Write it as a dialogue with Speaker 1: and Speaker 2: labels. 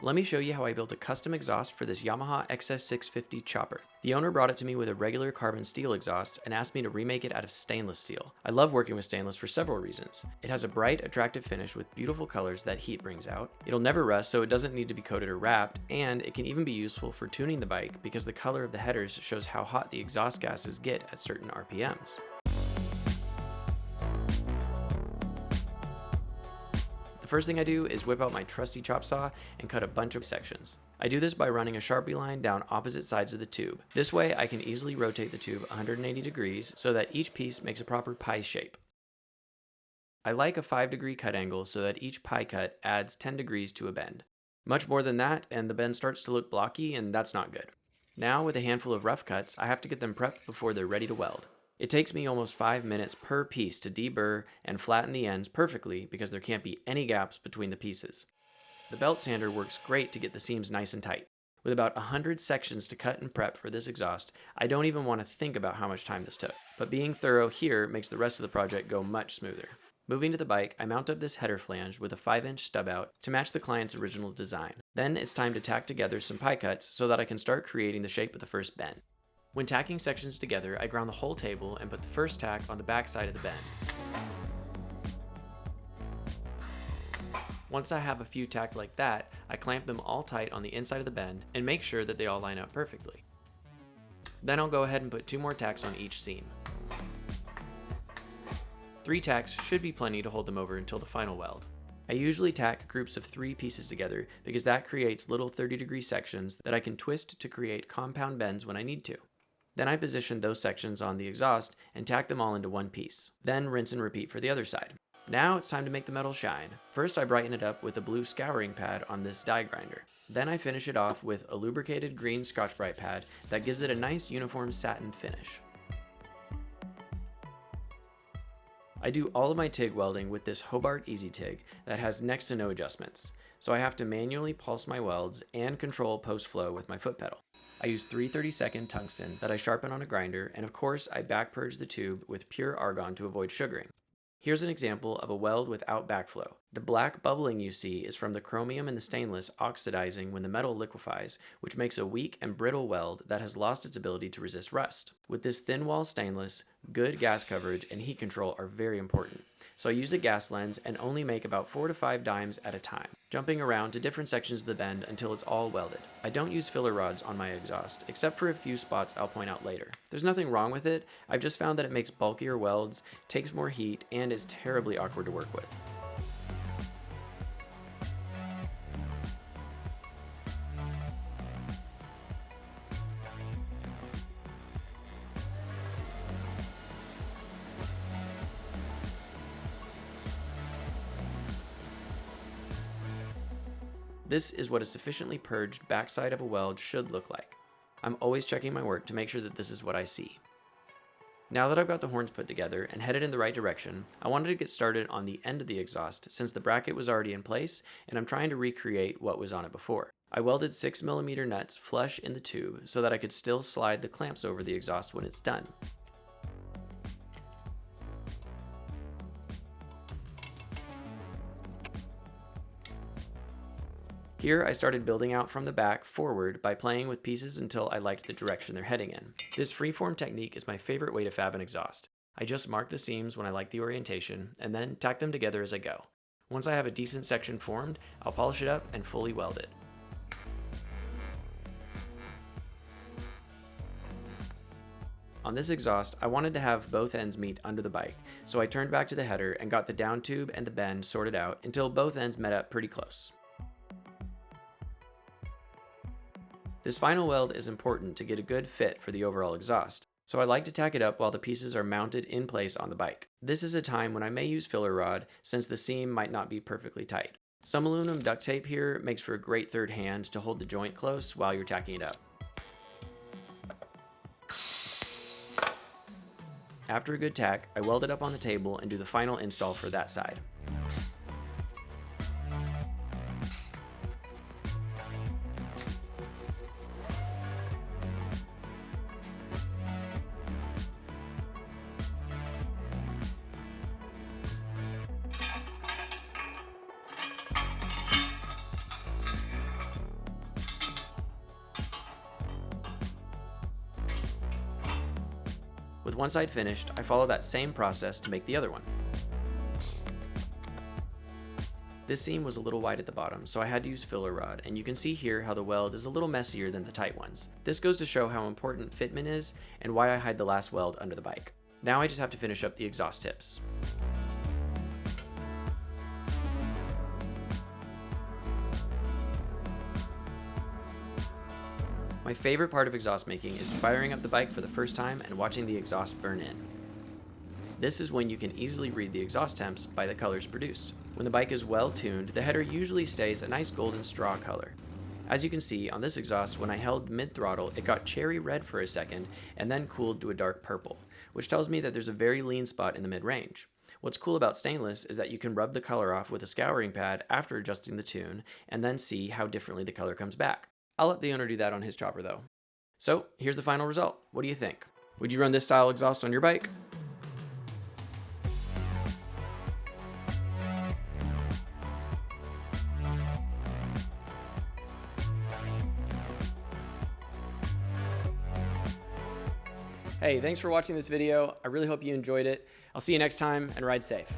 Speaker 1: Let me show you how I built a custom exhaust for this Yamaha XS650 chopper. The owner brought it to me with a regular carbon steel exhaust and asked me to remake it out of stainless steel. I love working with stainless for several reasons. It has a bright, attractive finish with beautiful colors that heat brings out. It'll never rust, so it doesn't need to be coated or wrapped, and it can even be useful for tuning the bike because the color of the headers shows how hot the exhaust gases get at certain RPMs. The first thing I do is whip out my trusty chop saw and cut a bunch of sections. I do this by running a Sharpie line down opposite sides of the tube. This way I can easily rotate the tube 180 degrees so that each piece makes a proper pie shape. I like a 5-degree cut angle so that each pie cut adds 10 degrees to a bend. Much more than that and the bend starts to look blocky, and that's not good. Now with a handful of rough cuts, I have to get them prepped before they're ready to weld. It takes me almost 5 minutes per piece to deburr and flatten the ends perfectly because there can't be any gaps between the pieces. The belt sander works great to get the seams nice and tight. With about 100 sections to cut and prep for this exhaust, I don't even want to think about how much time this took. But being thorough here makes the rest of the project go much smoother. Moving to the bike, I mount up this header flange with a 5-inch stub out to match the client's original design. Then it's time to tack together some pie cuts so that I can start creating the shape of the first bend. When tacking sections together, I ground the whole table and put the first tack on the back side of the bend. Once I have a few tacked like that, I clamp them all tight on the inside of the bend and make sure that they all line up perfectly. Then I'll go ahead and put 2 more tacks on each seam. 3 tacks should be plenty to hold them over until the final weld. I usually tack groups of 3 pieces together because that creates little 30-degree sections that I can twist to create compound bends when I need to. Then I position those sections on the exhaust and tack them all into one piece. Then rinse and repeat for the other side. Now it's time to make the metal shine. First I brighten it up with a blue scouring pad on this die grinder. Then I finish it off with a lubricated green Scotch-Brite pad that gives it a nice uniform satin finish. I do all of my TIG welding with this Hobart Easy TIG that has next to no adjustments, so I have to manually pulse my welds and control post flow with my foot pedal. I use 3/32 tungsten that I sharpen on a grinder, and of course I back purge the tube with pure argon to avoid sugaring. Here's an example of a weld without backflow. The black bubbling you see is from the chromium in the stainless oxidizing when the metal liquefies, which makes a weak and brittle weld that has lost its ability to resist rust. With this thin wall stainless, good gas coverage and heat control are very important. So I use a gas lens and only make about 4 to 5 dimes at a time, jumping around to different sections of the bend until it's all welded. I don't use filler rods on my exhaust, except for a few spots I'll point out later. There's nothing wrong with it, I've just found that it makes bulkier welds, takes more heat, and is terribly awkward to work with. This is what a sufficiently purged backside of a weld should look like. I'm always checking my work to make sure that this is what I see. Now that I've got the horns put together and headed in the right direction, I wanted to get started on the end of the exhaust since the bracket was already in place and I'm trying to recreate what was on it before. I welded 6mm nuts flush in the tube so that I could still slide the clamps over the exhaust when it's done. Here I started building out from the back forward by playing with pieces until I liked the direction they're heading in. This freeform technique is my favorite way to fab an exhaust. I just mark the seams when I like the orientation and then tack them together as I go. Once I have a decent section formed, I'll polish it up and fully weld it. On this exhaust, I wanted to have both ends meet under the bike, so I turned back to the header and got the down tube and the bend sorted out until both ends met up pretty close. This final weld is important to get a good fit for the overall exhaust, so I like to tack it up while the pieces are mounted in place on the bike. This is a time when I may use filler rod since the seam might not be perfectly tight. Some aluminum duct tape here makes for a great third hand to hold the joint close while you're tacking it up. After a good tack, I weld it up on the table and do the final install for that side. With one side finished, I follow that same process to make the other one. This seam was a little wide at the bottom, so I had to use filler rod, and you can see here how the weld is a little messier than the tight ones. This goes to show how important fitment is and why I hide the last weld under the bike. Now I just have to finish up the exhaust tips. My favorite part of exhaust making is firing up the bike for the first time and watching the exhaust burn in. This is when you can easily read the exhaust temps by the colors produced. When the bike is well tuned, the header usually stays a nice golden straw color. As you can see on this exhaust, when I held mid-throttle, it got cherry red for a second and then cooled to a dark purple, which tells me that there's a very lean spot in the mid-range. What's cool about stainless is that you can rub the color off with a scouring pad after adjusting the tune and then see how differently the color comes back. I'll let the owner do that on his chopper though. So here's the final result. What do you think? Would you run this style exhaust on your bike? Hey, thanks for watching this video. I really hope you enjoyed it. I'll see you next time, and ride safe.